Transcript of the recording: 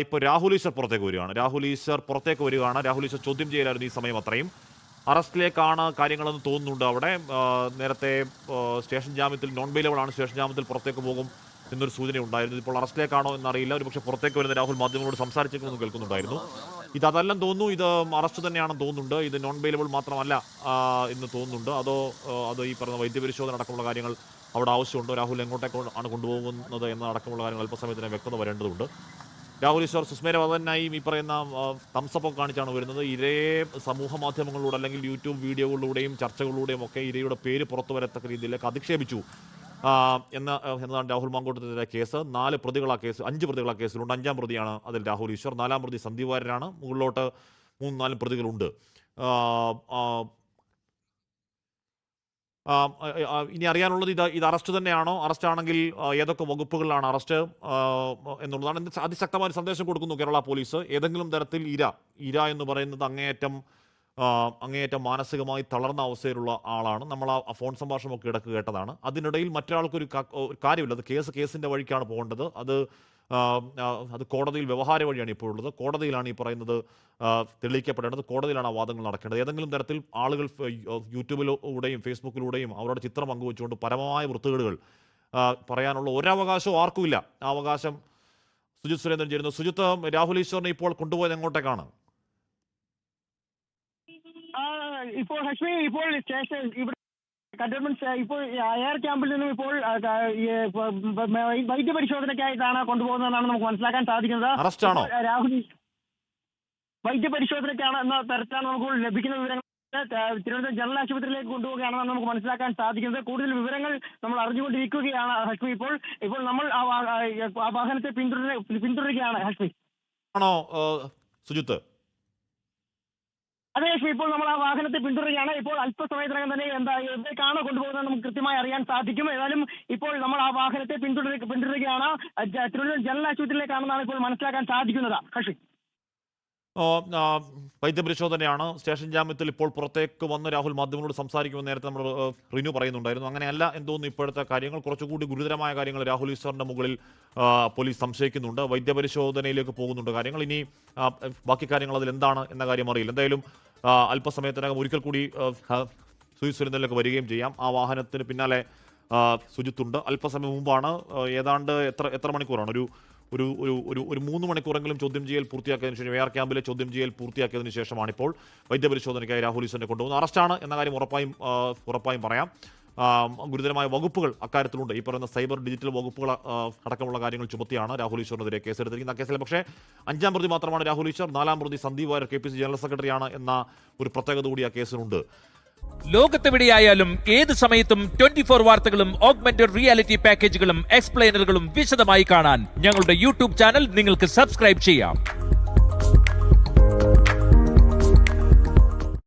ഇപ്പോൾ രാഹുൽ ഈശ്വർ പുറത്തേക്ക് വരികയാണ്. രാഹുൽ ഈശ്വർ ചോദ്യം ചെയ്യലായിരുന്നു ഈ സമയം അത്രയും. അറസ്റ്റിലേക്കാണ് കാര്യങ്ങളെന്ന് തോന്നുന്നുണ്ട്. അവിടെ നേരത്തെ സ്റ്റേഷൻ ജാമ്യത്തിൽ നോൺ ബെയിലബിൾ ആണ്, സ്റ്റേഷൻ ജാമ്യത്തിൽ പുറത്തേക്ക് പോകും എന്നൊരു സൂചന ഉണ്ടായിരുന്നു. ഇപ്പോൾ അറസ്റ്റിലേക്കാണോ എന്നറിയില്ല. ഒരു പക്ഷേ പുറത്തേക്ക് വരുന്ന രാഹുൽ മാധ്യമങ്ങളോട് സംസാരിച്ചേക്കുമെന്ന് കേൾക്കുന്നുണ്ടായിരുന്നു. അതല്ലെന്ന് തോന്നുന്നു, ഇത് അറസ്റ്റ് തന്നെയാണെന്ന് തോന്നുന്നുണ്ട്. ഇത് നോൺ ബെയിലബിൾ മാത്രമല്ല എന്ന് തോന്നുന്നുണ്ട്. അതോ ഈ പറഞ്ഞ വൈദ്യപരിശോധന അടക്കമുള്ള കാര്യങ്ങൾ അവിടെ ആവശ്യമുണ്ടോ, രാഹുൽ എങ്ങോട്ടേക്കാണ് കൊണ്ടുപോകുന്നത് എന്നടക്കമുള്ള കാര്യങ്ങൾ അല്പസമയത്തിന് വ്യക്തത വരേണ്ടതുണ്ട്. രാഹുൽ ഈശ്വർ സുസ്മേരവദനായി ഈ പറയുന്ന തംസപ്പൊക്കെ കാണിച്ചാണ് വരുന്നത്. ഇരയെ സമൂഹ മാധ്യമങ്ങളിലൂടെ അല്ലെങ്കിൽ യൂട്യൂബ് വീഡിയോകളിലൂടെയും ചർച്ചകളിലൂടെയും ഒക്കെ ഇരയുടെ പേര് പുറത്തു വരത്തക്ക രീതിയിലേക്ക് അധിക്ഷേപിച്ചു എന്നതാണ് രാഹുൽ മാങ്കൂട്ടത്തിൻ്റെ കേസ്. 5 പ്രതികളാ കേസിലുണ്ട്. 5-ാം പ്രതിയാണ് അതിൽ രാഹുൽ ഈശ്വർ. 4-ാം പ്രതി സന്ദീപ് വാര്യരാണ്. മുകളിലോട്ട് 3-4 പ്രതികളുണ്ട്. ഇനി അറിയാനുള്ളത് ഇത് അറസ്റ്റ് തന്നെയാണോ, അറസ്റ്റ് ആണെങ്കിൽ ഏതൊക്കെ വകുപ്പുകളിലാണ് അറസ്റ്റ് എന്നുള്ളതാണ്. അതിശക്തമായ ഒരു സന്ദേശം കൊടുക്കുന്നു കേരള പോലീസ്. ഏതെങ്കിലും തരത്തിൽ ഇര എന്ന് പറയുന്നത് അങ്ങേയറ്റം മാനസികമായി തളർന്ന അവസ്ഥയിലുള്ള ആളാണ്. നമ്മൾ ആ ഫോൺ സംഭാഷണമൊക്കെ ഇടയ്ക്ക് കേട്ടതാണ്. അതിനിടയിൽ മറ്റൊരാൾക്കൊരു കാര്യമില്ല. അത് കേസിൻ്റെ വഴിക്കാണ് പോകേണ്ടത്. അത് കോടതിയിൽ വ്യവഹാര വഴിയാണ് ഇപ്പോൾ ഉള്ളത്. കോടതിയിലാണ് ഈ പറയുന്നത് തെളിയിക്കപ്പെടേണ്ടത്. കോടതിയിലാണ് ആ വാദങ്ങൾ നടക്കേണ്ടത്. ഏതെങ്കിലും തരത്തിൽ ആളുകൾ യൂട്യൂബിലൂടെയും ഫേസ്ബുക്കിലൂടെയും അവരുടെ ചിത്രം പങ്കുവെച്ചുകൊണ്ട് പരമമായ വൃത്തികേടുകൾ പറയാനുള്ള ഒരവകാശവും ആർക്കുമില്ല. ആ അവകാശം സുജിത് സുരേന്ദ്രൻ ചേരുന്നു. സുജിത്ത്, രാഹുൽ ഈശ്വറിനെ ഇപ്പോൾ കൊണ്ടുപോയത് എങ്ങോട്ടേക്കാണ്? ഇപ്പോൾ ഹഷ്മി, ഇപ്പോൾ സ്റ്റേഷൻ ഇവിടെ കന്റോൺമെന്റ് ഇപ്പോൾ എയർ ക്യാമ്പിൽ നിന്നും ഇപ്പോൾ വൈദ്യപരിശോധനയ്ക്കായിട്ടാണ് കൊണ്ടുപോകുന്നതെന്നാണ് നമുക്ക് മനസ്സിലാക്കാൻ സാധിക്കുന്നത്. രാഹുൽ വൈദ്യപരിശോധനയ്ക്കാണ് എന്ന തരത്തിലാണ് നമുക്ക് ലഭിക്കുന്ന വിവരങ്ങൾ. തിരുവനന്തപുരം ജനറൽ ആശുപത്രിയിലേക്ക് കൊണ്ടുപോവുകയാണെന്നാണ് നമുക്ക് മനസ്സിലാക്കാൻ സാധിക്കുന്നത്. കൂടുതൽ വിവരങ്ങൾ നമ്മൾ അറിഞ്ഞുകൊണ്ടിരിക്കുകയാണ് ഹഷ്മി. ഇപ്പോൾ നമ്മൾ ആ വാഹനത്തെ പിന്തുടരുകയാണ് ഹഷ്മി. ആണോ സുജിത്ത്? അതെ ഹഷ്മി, ഇപ്പോൾ നമ്മൾ ആ വാഹനത്തെ പിന്തുടരുകയാണ്. ഇപ്പോൾ അല്പസമയത്തിനകം തന്നെ എവിടേക്കാണ് കൊണ്ടുപോകുന്നത് നമുക്ക് കൃത്യമായി അറിയാൻ സാധിക്കും. ഏതായാലും ഇപ്പോൾ നമ്മൾ ആ വാഹനത്തെ പിന്തുടരുകയാണ്. തിരുവനന്തപുരം ജനറൽ ആശുപത്രിയിലേക്കാണെന്നാണ് ഇപ്പോൾ മനസ്സിലാക്കാൻ സാധിക്കുന്നത് ഹഷ്മി. വൈദ്യപരിശോധനയാണ്. സ്റ്റേഷൻ ജാമ്യത്തിൽ ഇപ്പോൾ പുറത്തേക്ക് വന്ന് രാഹുൽ മാധ്യമങ്ങളോട് സംസാരിക്കുമെന്ന് നേരത്തെ നമ്മൾ റിനു പറയുന്നുണ്ടായിരുന്നു. അങ്ങനെയല്ല എന്തോന്ന് ഇപ്പോഴത്തെ കാര്യങ്ങൾ. കുറച്ചുകൂടി ഗുരുതരമായ കാര്യങ്ങൾ രാഹുൽ ഈശ്വറിന്റെ മുകളിൽ പോലീസ് സംശയിക്കുന്നുണ്ട്. വൈദ്യപരിശോധനയിലേക്ക് പോകുന്നുണ്ട് കാര്യങ്ങൾ. ഇനി ബാക്കി കാര്യങ്ങൾ അതിൽ എന്താണ് എന്ന കാര്യം അറിയില്ല. എന്തായാലും അല്പസമയത്തിനകം ഒരിക്കൽ കൂടി സുജിത് സുരേന്ദ്രനിലേക്ക് വരികയും ചെയ്യാം. ആ വാഹനത്തിന് പിന്നാലെ സുജിത്തുണ്ട്. അല്പസമയം മുമ്പാണ്, ഏതാണ്ട് എത്ര മണിക്കൂറാണ്, ഒരു 3 മണിക്കൂറെങ്കിലും ചോദ്യം ചെയ്യൽ പൂർത്തിയാക്കിയതിനു ശേഷം, എയർ ക്യാമ്പിലെ ചോദ്യം ചെയ്യൽ പൂർത്തിയാക്കിയതിനു ശേഷമാണ് ഇപ്പോൾ വൈദ്യപരിശോധനയ്ക്കായി രാഹുൽ ഈശ്വറിനെ കൊണ്ടുപോകുന്നത്. അറസ്റ്റാണ് എന്ന കാര്യം ഉറപ്പായും പറയാം. ഗുരുതരമായ വകുപ്പുകൾ അക്കാര്യത്തിലുണ്ട്. ഈ പറയുന്ന സൈബർ ഡിജിറ്റൽ വകുപ്പുകൾ അടക്കമുള്ള കാര്യങ്ങൾ ചുമത്തിയാണ് രാഹുൽ ഈശ്വറിനെതിരെ കേസെടുത്തിരിക്കുന്നത്. ആ കേസിൽ പക്ഷേ 5-ാം പ്രതി മാത്രമാണ് രാഹുൽ ഈശ്വർ. 4-ാം പ്രതി സന്ദീപ് വാര്യർ KPCC ജനറൽ സെക്രട്ടറിയാണ് എന്ന ഒരു പ്രത്യേകത കൂടി ആ കേസിനുണ്ട്. ലോകത്തെവിടെയായാലും ഏത് സമയത്തും 24 വാർത്തകളും ഓഗ്മെന്റഡ് റിയാലിറ്റി പാക്കേജുകളും എക്സ്പ്ലെയിനറുകളും വിശദമായി കാണാൻ ഞങ്ങളുടെ യൂട്യൂബ് ചാനൽ നിങ്ങൾക്ക് സബ്സ്ക്രൈബ് ചെയ്യാം.